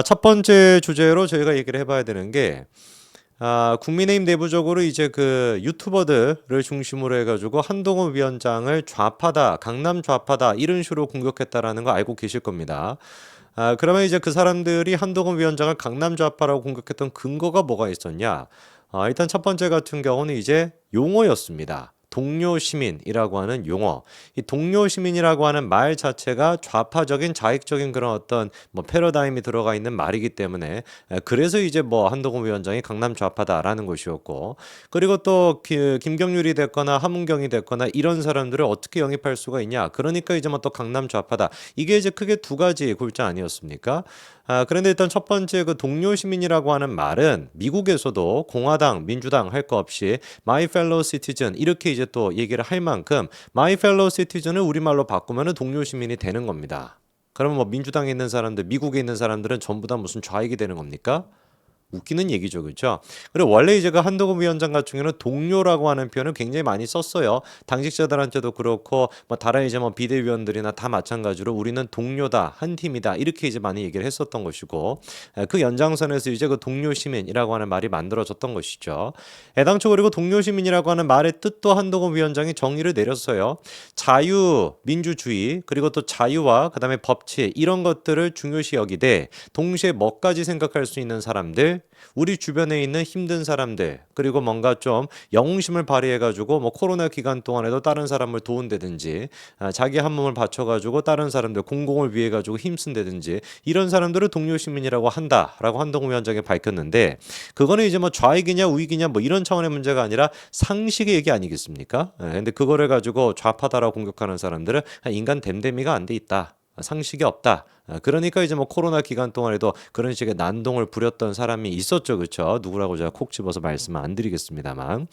첫 번째 주제로 저희가 얘기를 해봐야 되는 게 국민의힘 내부적으로 이제 그 유튜버들을 중심으로 해가지고 한동훈 위원장을 좌파다, 강남 좌파다 이런 식으로 공격했다라는 거 알고 계실 겁니다. 그러면 이제 그 사람들이 한동훈 위원장을 강남 좌파라고 공격했던 근거가 뭐가 있었냐? 일단 첫 번째 같은 경우는 이제 용어였습니다. 동료 시민이라고 하는 용어. 이 동료 시민이라고 하는 말 자체가 좌파적인 자익적인 그런 어떤 뭐 패러다임이 들어가 있는 말이기 때문에 그래서 이제 뭐 한동훈 위원장이 강남 좌파다라는 것이었고, 그리고 또 김경률이 됐거나 하문경이 됐거나 이런 사람들을 어떻게 영입할 수가 있냐? 그러니까 이제 뭐 또 강남 좌파다. 이게 이제 크게 두 가지 골자 아니었습니까? 그런데 일단 첫 번째 그 동료 시민이라고 하는 말은 미국에서도 공화당, 민주당 할 거 없이 My fellow citizen 이렇게 이제 또 얘기를 할 만큼 My fellow citizen을 우리말로 바꾸면 동료 시민이 되는 겁니다. 그러면 뭐 민주당에 있는 사람들, 미국에 있는 사람들은 전부 다 무슨 좌익이 되는 겁니까? 웃기는 얘기죠, 그렇죠? 그리고 원래 이제 그 한동훈 위원장 같은 경우는 동료라고 하는 표현을 굉장히 많이 썼어요. 당직자들한테도 그렇고 뭐 다른 이제 뭐 비대위원들이나 다 마찬가지로 우리는 동료다, 한 팀이다 이렇게 이제 많이 얘기를 했었던 것이고, 그 연장선에서 이제 그 동료 시민이라고 하는 말이 만들어졌던 것이죠. 애당초 그리고 동료 시민이라고 하는 말의 뜻도 한동훈 위원장이 정의를 내렸어요. 자유, 민주주의 그리고 또 자유와 그다음에 법치 이런 것들을 중요시 여기되 동시에 뭐까지 생각할 수 있는 사람들, 우리 주변에 있는 힘든 사람들, 그리고 뭔가 좀 영웅심을 발휘해가지고 뭐 코로나 기간 동안에도 다른 사람을 도운다든지 자기 한 몸을 바쳐가지고 다른 사람들 공공을 위해가지고 힘쓴다든지 이런 사람들을 동료 시민이라고 한다라고 한동훈 위원장이 밝혔는데, 그거는 이제 뭐 좌익이냐 우익이냐 뭐 이런 차원의 문제가 아니라 상식의 얘기 아니겠습니까? 근데 그거를 가지고 좌파다라고 공격하는 사람들은 인간 됨됨이가 안 돼 있다. 상식이 없다. 그러니까 이제 뭐 코로나 기간 동안에도 그런 식의 난동을 부렸던 사람이 있었죠, 그렇죠? 누구라고 제가 콕 집어서 말씀은 안 드리겠습니다만.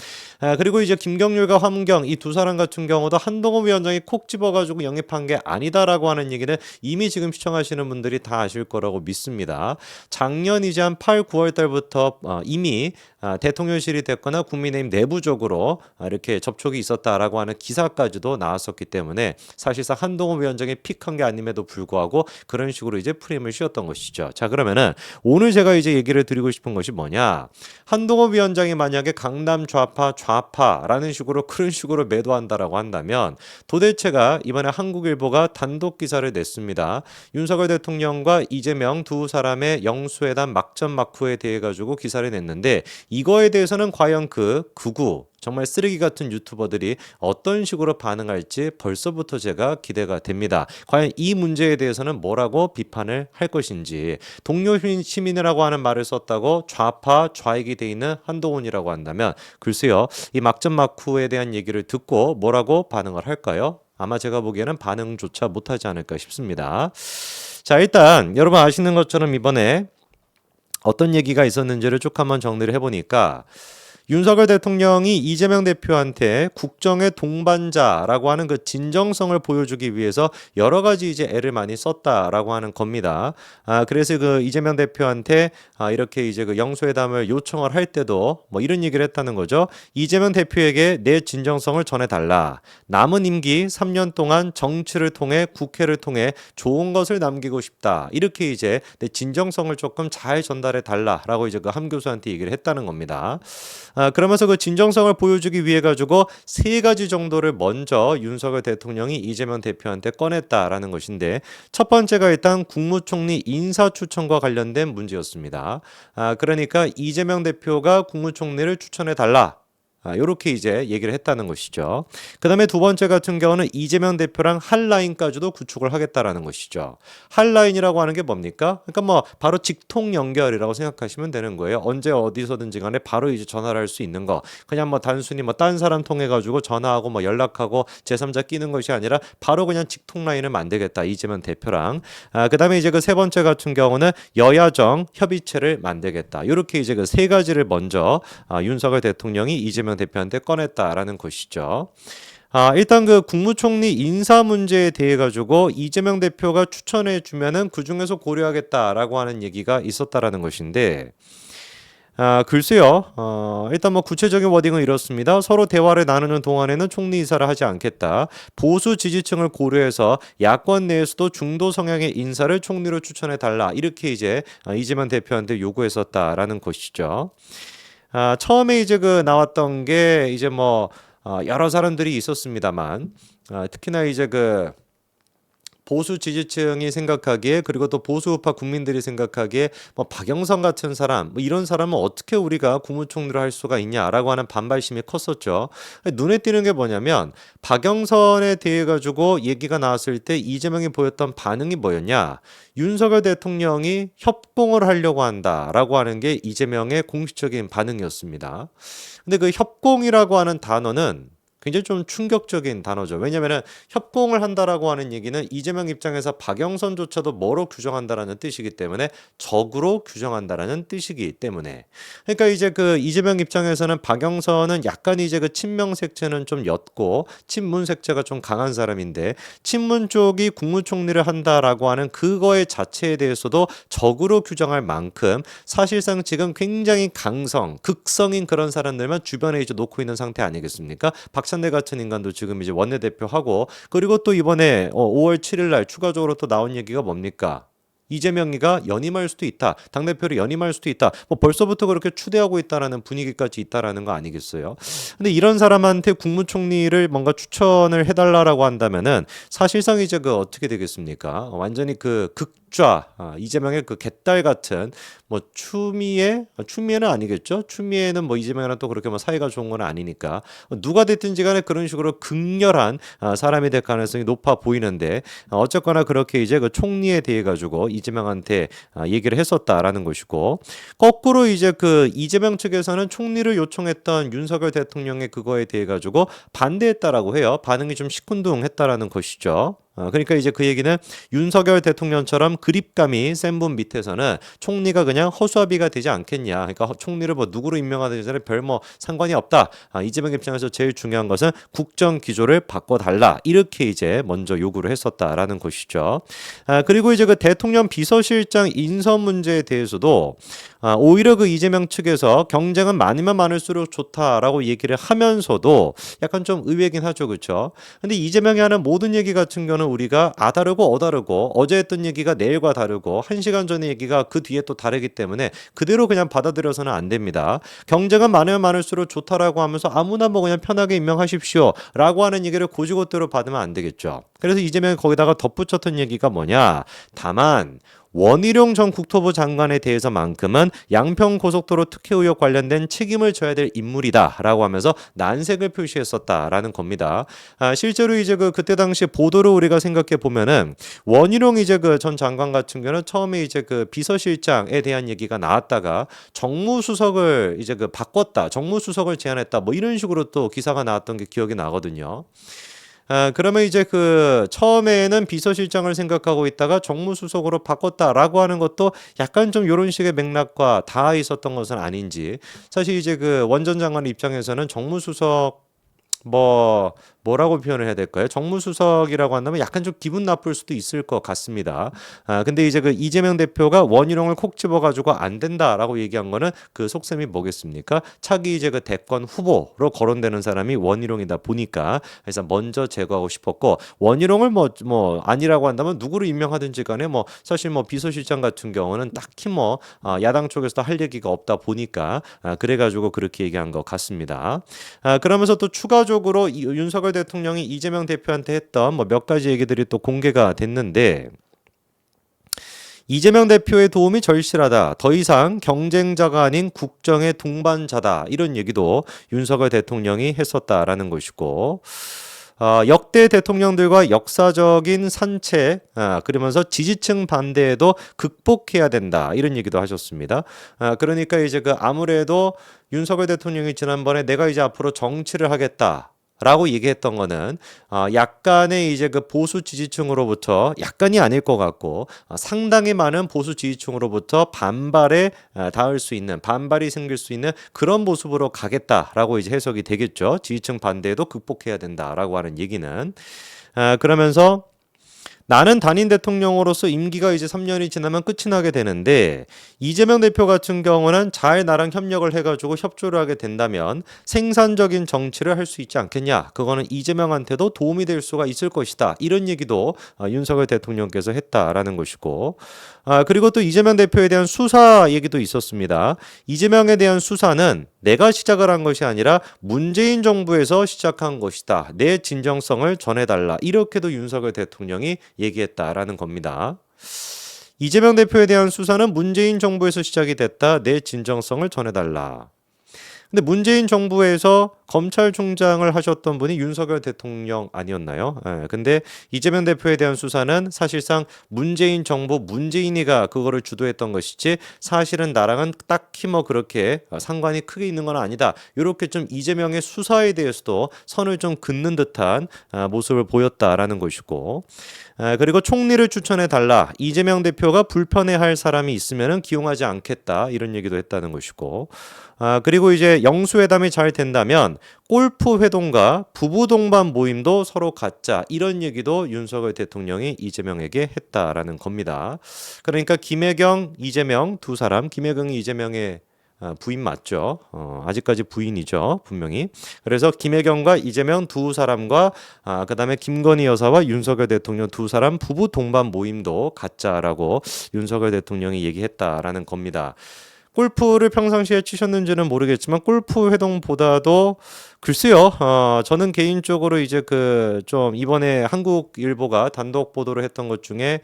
그리고 이제 김경률과 화문경 이 두 사람 같은 경우도 한동훈 위원장이 콕 집어가지고 영입한 게 아니다라고 하는 얘기는 이미 지금 시청하시는 분들이 다 아실 거라고 믿습니다. 작년 이제 한 8, 9월 달부터 이미 대통령실이 됐거나 국민의힘 내부적으로 이렇게 접촉이 있었다라고 하는 기사까지도 나왔었기 때문에 사실상 한동훈 위원장이 픽한 게 아님에도 불구하고 그런 식으로 이제 프레임을 씌웠던 것이죠. 자, 그러면은 오늘 제가 이제 얘기를 드리고 싶은 것이 뭐냐? 한동훈 위원장이 만약에 강남 좌파라는 식으로 그런 식으로 매도한다라고 한다면 도대체가 이번에 한국일보가 단독 기사를 냈습니다. 윤석열 대통령과 이재명 두 사람의 영수회담 막전 막후에 대해 가지고 기사를 냈는데, 이거에 대해서는 과연 그 극우 정말 쓰레기 같은 유튜버들이 어떤 식으로 반응할지 벌써부터 제가 기대가 됩니다. 과연 이 문제에 대해서는 뭐라고 비판을 할 것인지, 동료 시민이라고 하는 말을 썼다고 좌파 좌익이 돼 있는 한동훈이라고 한다면 글쎄요, 이 막전 막후에 대한 얘기를 듣고 뭐라고 반응을 할까요? 아마 제가 보기에는 반응조차 못하지 않을까 싶습니다. 자, 일단 여러분 아시는 것처럼 이번에 어떤 얘기가 있었는지를 쭉 한번 정리를 해보니까, 윤석열 대통령이 이재명 대표한테 국정의 동반자라고 하는 그 진정성을 보여주기 위해서 여러 가지 이제 애를 많이 썼다라고 하는 겁니다. 그래서 그 이재명 대표한테 이렇게 이제 그 영수회담을 요청을 할 때도 뭐 이런 얘기를 했다는 거죠. 이재명 대표에게 내 진정성을 전해달라. 남은 임기 3년 동안 정치를 통해 국회를 통해 좋은 것을 남기고 싶다. 이렇게 이제 내 진정성을 조금 잘 전달해 달라라고 이제 그 함 교수한테 얘기를 했다는 겁니다. 그러면서 그 진정성을 보여주기 위해 가지고 세 가지 정도를 먼저 윤석열 대통령이 이재명 대표한테 꺼냈다라는 것인데, 첫 번째가 일단 국무총리 인사추천과 관련된 문제였습니다. 그러니까 이재명 대표가 국무총리를 추천해 달라. 이렇게 이제 얘기를 했다는 것이죠. 그 다음에 두 번째 같은 경우는 이재명 대표랑 핫라인까지도 구축을 하겠다라는 것이죠. 핫라인이라고 하는 게 뭡니까? 그러니까 뭐 바로 직통 연결이라고 생각하시면 되는 거예요. 언제 어디서든지 간에 바로 이제 전화를 할 수 있는 거. 그냥 뭐 단순히 뭐 딴 사람 통해 가지고 전화하고 뭐 연락하고 제3자 끼는 것이 아니라 바로 그냥 직통 라인을 만들겠다. 이재명 대표랑. 그 다음에 이제 그 세 번째 같은 경우는 여야정 협의체를 만들겠다. 이렇게 이제 그 세 가지를 먼저 윤석열 대통령이 이재명 대표한테 꺼냈다라는 것이죠. 일단 그 국무총리 인사 문제에 대해 가지고 이재명 대표가 추천해 주면은 그 중에서 고려하겠다라고 하는 얘기가 있었다라는 것인데, 글쎄요. 일단 뭐 구체적인 워딩은 이렇습니다. 서로 대화를 나누는 동안에는 총리 이사를 하지 않겠다. 보수 지지층을 고려해서 야권 내에서도 중도 성향의 인사를 총리로 추천해 달라. 이렇게 이제 이재명 대표한테 요구했었다라는 것이죠. 처음에 이제 그 나왔던 게 이제 뭐 여러 사람들이 있었습니다만 특히나 이제 그 보수 지지층이 생각하기에 그리고 또 보수 우파 국민들이 생각하기에 뭐 박영선 같은 사람 뭐 이런 사람은 어떻게 우리가 국무총리를 할 수가 있냐라고 하는 반발심이 컸었죠. 눈에 띄는 게 뭐냐면 박영선에 대해 가지고 얘기가 나왔을 때 이재명이 보였던 반응이 뭐였냐? 윤석열 대통령이 협공을 하려고 한다라고 하는 게 이재명의 공식적인 반응이었습니다. 근데 그 협공이라고 하는 단어는 굉장히 좀 충격적인 단어죠. 왜냐하면 협공을 한다라고 하는 얘기는 이재명 입장에서 박영선조차도 뭐로 규정한다라는 뜻이기 때문에 적으로 규정한다라는 뜻이기 때문에 그러니까 이제 그 이재명 입장에서는 박영선은 약간 이제 그 친명 색채는 좀 옅고 친문 색채가 좀 강한 사람인데 친문 쪽이 국무총리를 한다라고 하는 그거의 자체에 대해서도 적으로 규정할 만큼 사실상 지금 굉장히 극성인 그런 사람들만 주변에 이제 놓고 있는 상태 아니겠습니까? 박찬대 같은 인간도 지금 이제 원내대표하고 그리고 또 이번에 5월 7일 날 추가적으로 또 나온 얘기가 뭡니까? 이재명이가 연임할 수도 있다. 당대표를 연임할 수도 있다. 뭐 벌써부터 그렇게 추대하고 있다라는 분위기까지 있다라는 거 아니겠어요? 근데 이런 사람한테 국무총리를 뭔가 추천을 해달라라고 한다면은 사실상 이제 그 어떻게 되겠습니까? 완전히 그 극좌 이재명의 그 개딸 같은 뭐 추미애는 아니겠죠? 추미애는 뭐 이재명이랑 또 그렇게 뭐 사이가 좋은 건 아니니까 누가 됐든지 간에 그런 식으로 극렬한 사람이 될 가능성이 높아 보이는데 어쨌거나 그렇게 이제 그 총리에 대해 가지고 이재명한테 얘기를 했었다라는 것이고 거꾸로 이제 그 이재명 측에서는 총리를 요청했던 윤석열 대통령의 그거에 대해 가지고 반대했다라고 해요. 반응이 좀 시큰둥했다라는 것이죠. 그러니까 이제 그 얘기는 윤석열 대통령처럼 그립감이 센 분 밑에서는 총리가 그냥 허수아비가 되지 않겠냐. 그러니까 총리를 뭐 누구로 임명하든지 별 뭐 상관이 없다. 이재명 입장에서 제일 중요한 것은 국정 기조를 바꿔달라. 이렇게 이제 먼저 요구를 했었다라는 것이죠. 그리고 이제 그 대통령 비서실장 인선 문제에 대해서도 오히려 그 이재명 측에서 경쟁은 많으면 많을수록 좋다라고 얘기를 하면서도 약간 좀 의외긴 하죠. 그렇죠? 근데 이재명이 하는 모든 얘기 같은 경우는 우리가 다르고 어다르고 어제 했던 얘기가 내일과 다르고 1시간 전의 얘기가 그 뒤에 또 다르기 때문에 그대로 그냥 받아들여서는 안 됩니다. 경쟁은 많으면 많을수록 좋다라고 하면서 아무나 뭐 그냥 편하게 임명하십시오 라고 하는 얘기를 고지고대로 받으면 안 되겠죠. 그래서 이재명이 거기다가 덧붙였던 얘기가 뭐냐. 다만 원희룡 전 국토부 장관에 대해서만큼은 양평 고속도로 특혜 의혹 관련된 책임을 져야 될 인물이다라고 하면서 난색을 표시했었다라는 겁니다. 실제로 이제 그때 당시 보도를 우리가 생각해 보면은 원희룡 이제 그 전 장관 같은 경우는 처음에 이제 그 비서실장에 대한 얘기가 나왔다가 정무수석을 이제 그 바꿨다, 정무수석을 제안했다, 뭐 이런 식으로 또 기사가 나왔던 게 기억이 나거든요. 그러면 이제 그 처음에는 비서실장을 생각하고 있다가 정무수석으로 바꿨다라고 하는 것도 약간 좀 이런 식의 맥락과 닿아 있었던 것은 아닌지. 사실 이제 그 원 전 장관 입장에서는 정무수석 뭐라고 표현을 해야 될까요? 정무수석이라고 한다면 약간 좀 기분 나쁠 수도 있을 것 같습니다. 근데 이제 그 이재명 대표가 원희룡을 콕 집어가지고 안 된다라고 얘기한 거는 그 속셈이 뭐겠습니까? 차기 이제 그 대권 후보로 거론되는 사람이 원희룡이다 보니까 그래서 먼저 제거하고 싶었고 원희룡을 뭐 아니라고 한다면 누구를 임명하든지 간에 뭐 사실 뭐 비서실장 같은 경우는 딱히 뭐 야당 쪽에서도 할 얘기가 없다 보니까 그래가지고 그렇게 얘기한 것 같습니다. 그러면서 또 추가적으로 윤석열 대통령이 이재명 대표한테 했던 뭐 몇 가지 얘기들이 또 공개가 됐는데 이재명 대표의 도움이 절실하다. 더 이상 경쟁자가 아닌 국정의 동반자다. 이런 얘기도 윤석열 대통령이 했었다라는 것이고 역대 대통령들과 역사적인 산책 그러면서 지지층 반대에도 극복해야 된다. 이런 얘기도 하셨습니다. 그러니까 이제 그 아무래도 윤석열 대통령이 지난번에 내가 이제 앞으로 정치를 하겠다. 라고 얘기했던 거는 약간의 이제 그 보수 지지층으로부터 약간이 아닐 것 같고 상당히 많은 보수 지지층으로부터 반발에 닿을 수 있는 반발이 생길 수 있는 그런 모습으로 가겠다라고 이제 해석이 되겠죠. 지지층 반대에도 극복해야 된다라고 하는 얘기는 그러면서 나는 단임 대통령으로서 임기가 이제 3년이 지나면 끝이 나게 되는데 이재명 대표 같은 경우는 잘 나랑 협력을 해가지고 협조를 하게 된다면 생산적인 정치를 할 수 있지 않겠냐. 그거는 이재명한테도 도움이 될 수가 있을 것이다. 이런 얘기도 윤석열 대통령께서 했다라는 것이고 그리고 또 이재명 대표에 대한 수사 얘기도 있었습니다. 이재명에 대한 수사는 내가 시작을 한 것이 아니라 문재인 정부에서 시작한 것이다. 내 진정성을 전해달라. 이렇게도 윤석열 대통령이 얘기했다라는 겁니다. 이재명 대표에 대한 수사는 문재인 정부에서 시작이 됐다. 내 진정성을 전해달라. 근데 문재인 정부에서 검찰총장을 하셨던 분이 윤석열 대통령 아니었나요? 근데 이재명 대표에 대한 수사는 사실상 문재인 정부 문재인이가 그거를 주도했던 것이지 사실은 나랑은 딱히 뭐 그렇게 상관이 크게 있는 건 아니다. 이렇게 좀 이재명의 수사에 대해서도 선을 좀 긋는 듯한 모습을 보였다라는 것이고 그리고 총리를 추천해 달라. 이재명 대표가 불편해할 사람이 있으면은 기용하지 않겠다. 이런 얘기도 했다는 것이고 그리고 이제 영수회담이 잘 된다면 골프 회동과 부부 동반 모임도 서로 갖자. 이런 얘기도 윤석열 대통령이 이재명에게 했다라는 겁니다. 그러니까 김혜경, 이재명 두 사람, 김혜경이 이재명의 부인 맞죠? 아직까지 부인이죠, 분명히. 그래서 김혜경과 이재명 두 사람과 그다음에 김건희 여사와 윤석열 대통령 두 사람 부부 동반 모임도 갖자라고 윤석열 대통령이 얘기했다라는 겁니다. 골프를 평상시에 치셨는지는 모르겠지만 골프 회동보다도 글쎄요. 저는 개인적으로 이제 그 좀 이번에 한국일보가 단독 보도를 했던 것 중에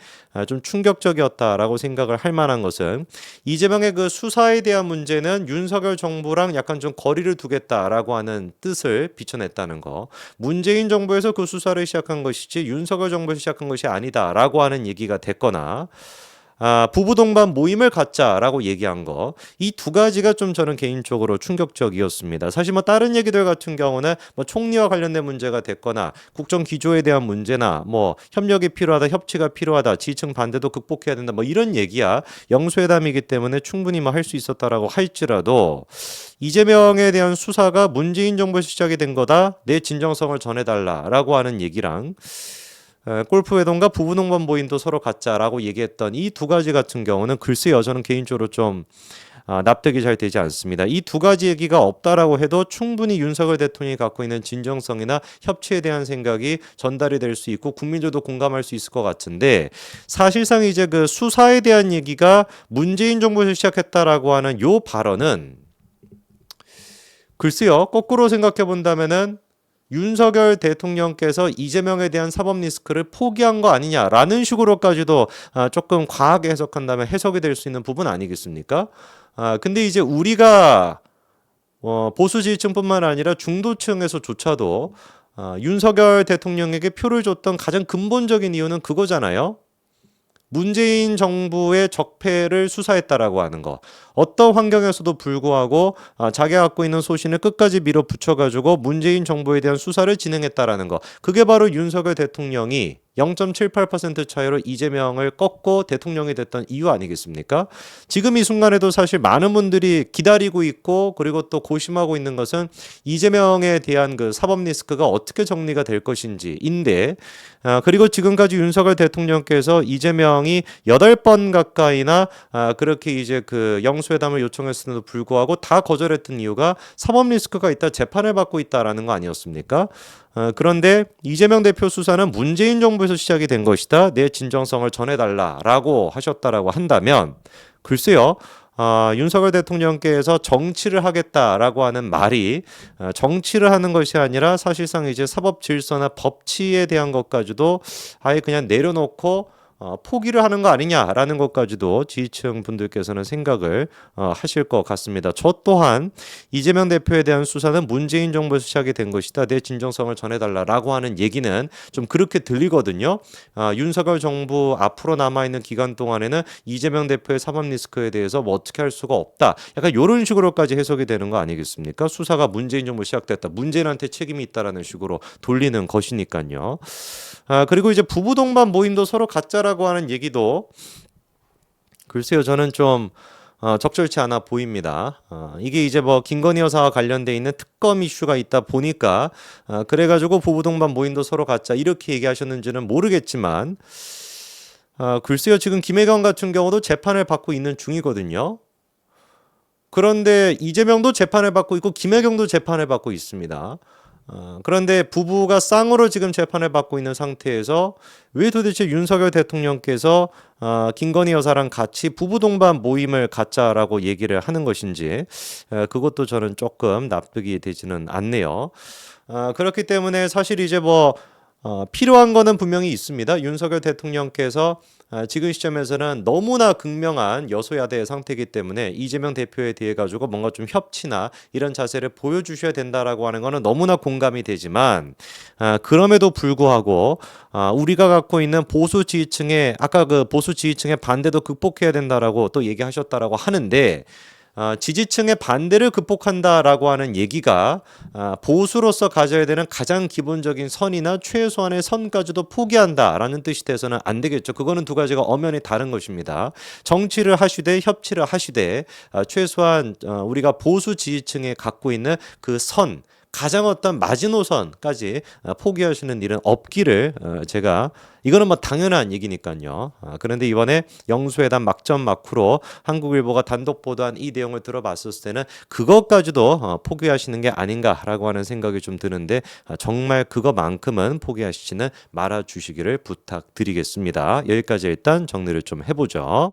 좀 충격적이었다라고 생각을 할 만한 것은 이재명의 그 수사에 대한 문제는 윤석열 정부랑 약간 좀 거리를 두겠다라고 하는 뜻을 비춰냈다는 거. 문재인 정부에서 그 수사를 시작한 것이지 윤석열 정부에서 시작한 것이 아니다라고 하는 얘기가 됐거나 부부 동반 모임을 갖자라고 얘기한 거. 이 두 가지가 좀 저는 개인적으로 충격적이었습니다. 사실 뭐 다른 얘기들 같은 경우는 뭐 총리와 관련된 문제가 됐거나 국정 기조에 대한 문제나 뭐 협력이 필요하다, 협치가 필요하다, 지지층 반대도 극복해야 된다. 뭐 이런 얘기야. 영수회담이기 때문에 충분히 뭐 할 수 있었다라고 할지라도 이재명에 대한 수사가 문재인 정부에서 시작이 된 거다. 내 진정성을 전해달라라고 하는 얘기랑 골프 회동과 부부 동반 모임도 서로 갖자라고 얘기했던 이 두 가지 같은 경우는 글쎄요, 저는 개인적으로 좀 납득이 잘 되지 않습니다. 이 두 가지 얘기가 없다라고 해도 충분히 윤석열 대통령이 갖고 있는 진정성이나 협치에 대한 생각이 전달이 될 수 있고 국민들도 공감할 수 있을 것 같은데 사실상 이제 그 수사에 대한 얘기가 문재인 정부에서 시작했다라고 하는 요 발언은 글쎄요, 거꾸로 생각해 본다면은 윤석열 대통령께서 이재명에 대한 사법 리스크를 포기한 거 아니냐라는 식으로까지도 조금 과하게 해석한다면 해석이 될 수 있는 부분 아니겠습니까? 근데 이제 우리가 보수 지지층뿐만 아니라 중도층에서조차도 윤석열 대통령에게 표를 줬던 가장 근본적인 이유는 그거잖아요. 문재인 정부의 적폐를 수사했다라고 하는 거. 어떤 환경에서도 불구하고 자기가 갖고 있는 소신을 끝까지 밀어붙여가지고 문재인 정부에 대한 수사를 진행했다라는 거. 그게 바로 윤석열 대통령이 0.78% 차이로 이재명을 꺾고 대통령이 됐던 이유 아니겠습니까? 지금 이 순간에도 사실 많은 분들이 기다리고 있고 그리고 또 고심하고 있는 것은 이재명에 대한 그 사법 리스크가 어떻게 정리가 될 것인지인데 그리고 지금까지 윤석열 대통령께서 이재명이 8번 가까이나 그렇게 이제 그 영수회담을 요청했음에도 불구하고 다 거절했던 이유가 사법 리스크가 있다, 재판을 받고 있다라는 거 아니었습니까? 그런데 이재명 대표 수사는 문재인 정부에서 시작이 된 것이다. 내 진정성을 전해달라라고 하셨다라고 한다면 글쎄요. 윤석열 대통령께서 정치를 하겠다라고 하는 말이 정치를 하는 것이 아니라 사실상 이제 사법 질서나 법치에 대한 것까지도 아예 그냥 내려놓고 포기를 하는 거 아니냐라는 것까지도 지지층 분들께서는 생각을 하실 것 같습니다. 저 또한 이재명 대표에 대한 수사는 문재인 정부에서 시작이 된 것이다. 내 진정성을 전해달라라고 하는 얘기는 좀 그렇게 들리거든요. 윤석열 정부 앞으로 남아있는 기간 동안에는 이재명 대표의 사법 리스크에 대해서 뭐 어떻게 할 수가 없다. 약간 이런 식으로까지 해석이 되는 거 아니겠습니까? 수사가 문재인 정부 시작됐다. 문재인한테 책임이 있다라는 식으로 돌리는 것이니까요. 그리고 이제 부부 동반 모임도 서로 갖자라고 하는 얘기도 글쎄요, 저는 좀 적절치 않아 보입니다. 이게 이제 뭐 김건희 여사와 관련돼 있는 특검 이슈가 있다 보니까 그래가지고 부부 동반 모임도 서로 갖자 이렇게 얘기하셨는지는 모르겠지만 글쎄요 지금 김혜경 같은 경우도 재판을 받고 있는 중이거든요. 그런데 이재명도 재판을 받고 있고 김혜경도 재판을 받고 있습니다. 그런데 부부가 쌍으로 지금 재판을 받고 있는 상태에서 왜 도대체 윤석열 대통령께서 김건희 여사랑 같이 부부 동반 모임을 갖자라고 얘기를 하는 것인지 그것도 저는 조금 납득이 되지는 않네요. 그렇기 때문에 사실 이제 뭐 필요한 거는 분명히 있습니다. 윤석열 대통령께서 지금 시점에서는 너무나 극명한 여소야대의 상태이기 때문에 이재명 대표에 대해 가지고 뭔가 좀 협치나 이런 자세를 보여주셔야 된다라고 하는 거는 너무나 공감이 되지만 그럼에도 불구하고 우리가 갖고 있는 보수 지지층의 아까 그 보수 지지층의 반대도 극복해야 된다라고 또 얘기하셨다라고 하는데 지지층의 반대를 극복한다라고 하는 얘기가 보수로서 가져야 되는 가장 기본적인 선이나 최소한의 선까지도 포기한다라는 뜻이 돼서는 안 되겠죠. 그거는 두 가지가 엄연히 다른 것입니다. 정치를 하시되 협치를 하시되 최소한 우리가 보수 지지층에 갖고 있는 그 선, 가장 어떤 마지노선까지 포기하시는 일은 없기를 제가 이거는 뭐 당연한 얘기니까요. 그런데 이번에 영수회담 막전 막후로 한국일보가 단독 보도한 이 내용을 들어봤을 때는 그것까지도 포기하시는 게 아닌가라고 하는 생각이 좀 드는데 정말 그거만큼은 포기하시지는 말아 주시기를 부탁드리겠습니다. 여기까지 일단 정리를 좀 해보죠.